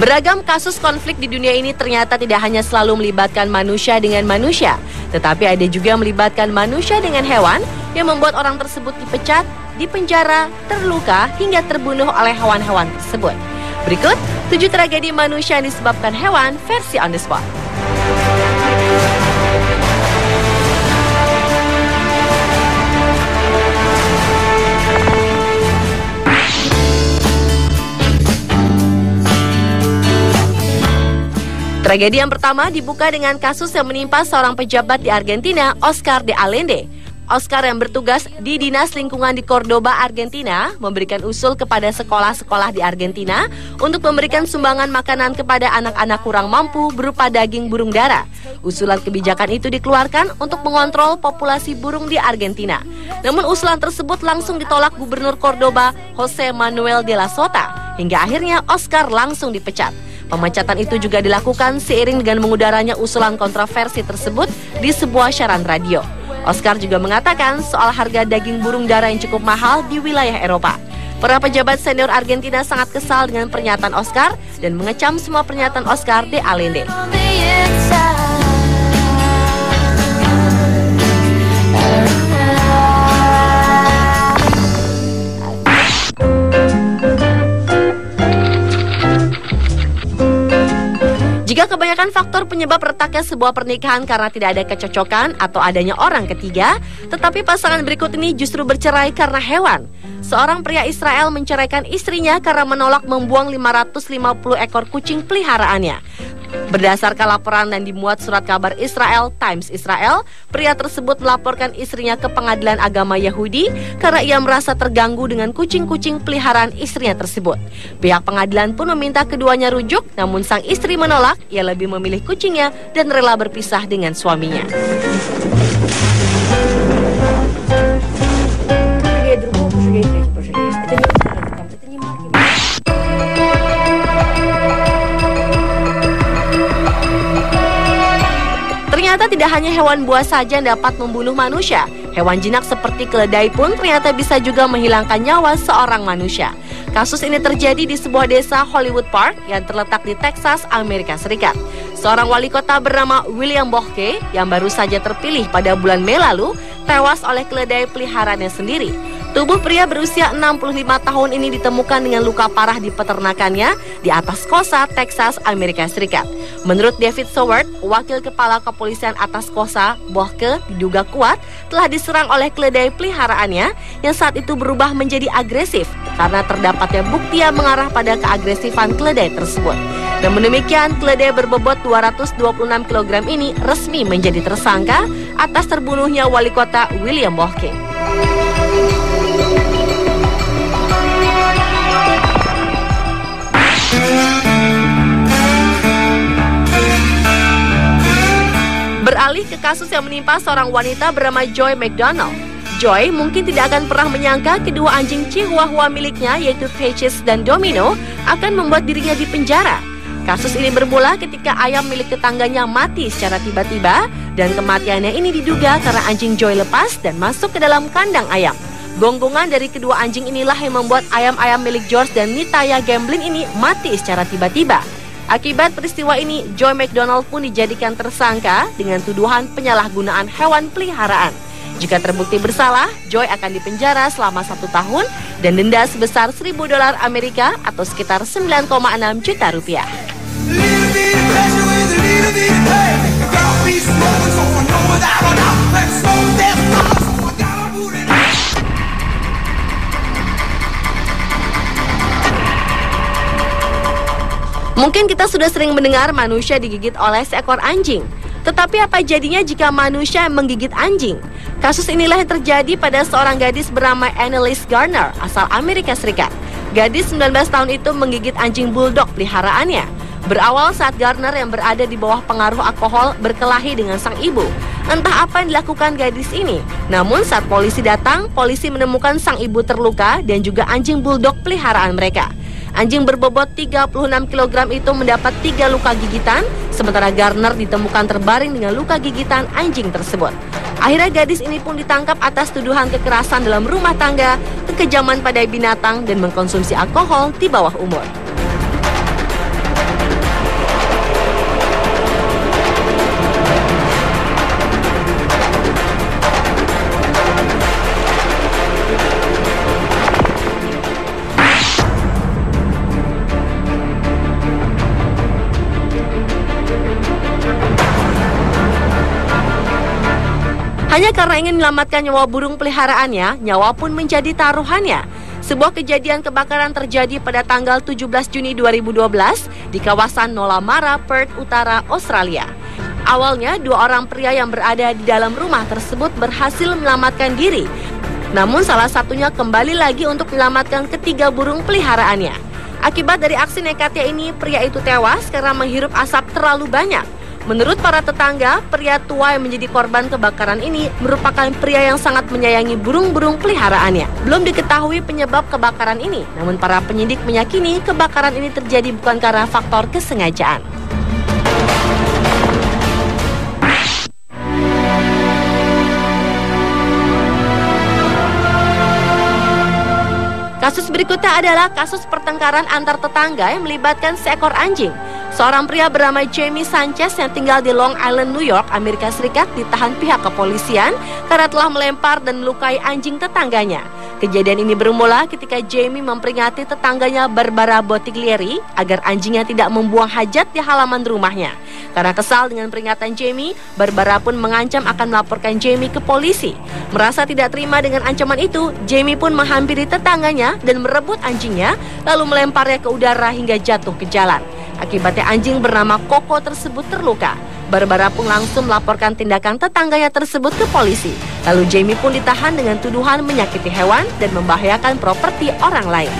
Beragam kasus konflik di dunia ini ternyata tidak hanya selalu melibatkan manusia dengan manusia, tetapi ada juga yang melibatkan manusia dengan hewan yang membuat orang tersebut dipecat, dipenjara, terluka, hingga terbunuh oleh hewan-hewan tersebut. Berikut 7 tragedi manusia yang disebabkan hewan versi on the spot. Tragedi yang pertama dibuka dengan kasus yang menimpa seorang pejabat di Argentina, Oscar de Allende. Oscar yang bertugas di Dinas Lingkungan di Cordoba, Argentina, memberikan usul kepada sekolah-sekolah di Argentina untuk memberikan sumbangan makanan kepada anak-anak kurang mampu berupa daging burung dara. Usulan kebijakan itu dikeluarkan untuk mengontrol populasi burung di Argentina. Namun usulan tersebut langsung ditolak Gubernur Cordoba, Jose Manuel de la Sota, hingga akhirnya Oscar langsung dipecat. Pemecatan itu juga dilakukan seiring dengan mengudaranya usulan kontroversi tersebut di sebuah siaran radio. Oscar juga mengatakan soal harga daging burung dara yang cukup mahal di wilayah Eropa. Para pejabat senior Argentina sangat kesal dengan pernyataan Oscar dan mengecam semua pernyataan Oscar de Allende. Jika kebanyakan faktor penyebab retaknya sebuah pernikahan karena tidak ada kecocokan atau adanya orang ketiga, tetapi pasangan berikut ini justru bercerai karena hewan. Seorang pria Israel menceraikan istrinya karena menolak membuang 550 ekor kucing peliharaannya. Berdasarkan laporan dan dimuat surat kabar Israel Times Israel, pria tersebut melaporkan istrinya ke pengadilan agama Yahudi karena ia merasa terganggu dengan kucing-kucing peliharaan istrinya tersebut. Pihak pengadilan pun meminta keduanya rujuk, namun sang istri menolak, ia lebih memilih kucingnya dan rela berpisah dengan suaminya. Ternyata tidak hanya hewan buas saja yang dapat membunuh manusia. Hewan jinak seperti keledai pun ternyata bisa juga menghilangkan nyawa seorang manusia. Kasus ini terjadi di sebuah desa Hollywood Park yang terletak di Texas, Amerika Serikat. Seorang wali kota bernama William Bohke yang baru saja terpilih pada bulan Mei lalu tewas oleh keledai peliharaannya sendiri. Tubuh pria berusia 65 tahun ini ditemukan dengan luka parah di peternakannya di atas Kosa, Texas, Amerika Serikat. Menurut David Soward, wakil kepala kepolisian atas Kosa, Bohke diduga kuat telah diserang oleh keledai peliharaannya yang saat itu berubah menjadi agresif karena terdapatnya bukti yang mengarah pada keagresifan keledai tersebut. Namun demikian, keledai berbobot 226 kg ini resmi menjadi tersangka atas terbunuhnya wali kota William Bohke. Beralih ke kasus yang menimpa seorang wanita bernama Joy McDonald. Joy mungkin tidak akan pernah menyangka kedua anjing Chihuahua miliknya yaitu Peaches dan Domino akan membuat dirinya dipenjara. Kasus ini bermula ketika ayam milik tetangganya mati secara tiba-tiba dan kematiannya ini diduga karena anjing Joy lepas dan masuk ke dalam kandang ayam. Gonggongan dari kedua anjing inilah yang membuat ayam-ayam milik George dan Nitaya Gamblin ini mati secara tiba-tiba. Akibat peristiwa ini, Joy McDonald pun dijadikan tersangka dengan tuduhan penyalahgunaan hewan peliharaan. Jika terbukti bersalah, Joy akan dipenjara selama 1 tahun dan denda sebesar $1.000 Amerika atau sekitar 9,6 juta rupiah. Mungkin kita sudah sering mendengar manusia digigit oleh seekor anjing. Tetapi apa jadinya jika manusia menggigit anjing? Kasus inilah yang terjadi pada seorang gadis bernama Annalise Garner, asal Amerika Serikat. Gadis 19 tahun itu menggigit anjing bulldog peliharaannya. Berawal saat Garner yang berada di bawah pengaruh alkohol berkelahi dengan sang ibu. Entah apa yang dilakukan gadis ini. Namun saat polisi datang, polisi menemukan sang ibu terluka dan juga anjing bulldog peliharaan mereka. Anjing berbobot 36 kg itu mendapat 3 luka gigitan, sementara Garner ditemukan terbaring dengan luka gigitan anjing tersebut. Akhirnya gadis ini pun ditangkap atas tuduhan kekerasan dalam rumah tangga, kekejaman pada binatang, dan mengkonsumsi alkohol di bawah umur. Hanya karena ingin menyelamatkan nyawa burung peliharaannya, nyawa pun menjadi taruhannya. Sebuah kejadian kebakaran terjadi pada tanggal 17 Juni 2012 di kawasan Nolamara, Perth Utara, Australia. Awalnya, 2 orang pria yang berada di dalam rumah tersebut berhasil menyelamatkan diri. Namun salah satunya kembali lagi untuk menyelamatkan ketiga burung peliharaannya. Akibat dari aksi nekatnya ini, pria itu tewas karena menghirup asap terlalu banyak. Menurut para tetangga, pria tua yang menjadi korban kebakaran ini merupakan pria yang sangat menyayangi burung-burung peliharaannya. Belum diketahui penyebab kebakaran ini, namun para penyidik meyakini kebakaran ini terjadi bukan karena faktor kesengajaan. Kasus berikutnya adalah kasus pertengkaran antar tetangga yang melibatkan seekor anjing. Seorang pria bernama Jamie Sanchez yang tinggal di Long Island, New York, Amerika Serikat ditahan pihak kepolisian karena telah melempar dan melukai anjing tetangganya. Kejadian ini bermula ketika Jamie memperingati tetangganya Barbara Bottiglieri agar anjingnya tidak membuang hajat di halaman rumahnya. Karena kesal dengan peringatan Jamie, Barbara pun mengancam akan melaporkan Jamie ke polisi. Merasa tidak terima dengan ancaman itu, Jamie pun menghampiri tetangganya dan merebut anjingnya, lalu melemparnya ke udara hingga jatuh ke jalan. Akibatnya anjing bernama Koko tersebut terluka. Barbara pun langsung melaporkan tindakan tetangganya tersebut ke polisi. Lalu Jamie pun ditahan dengan tuduhan menyakiti hewan dan membahayakan properti orang lain.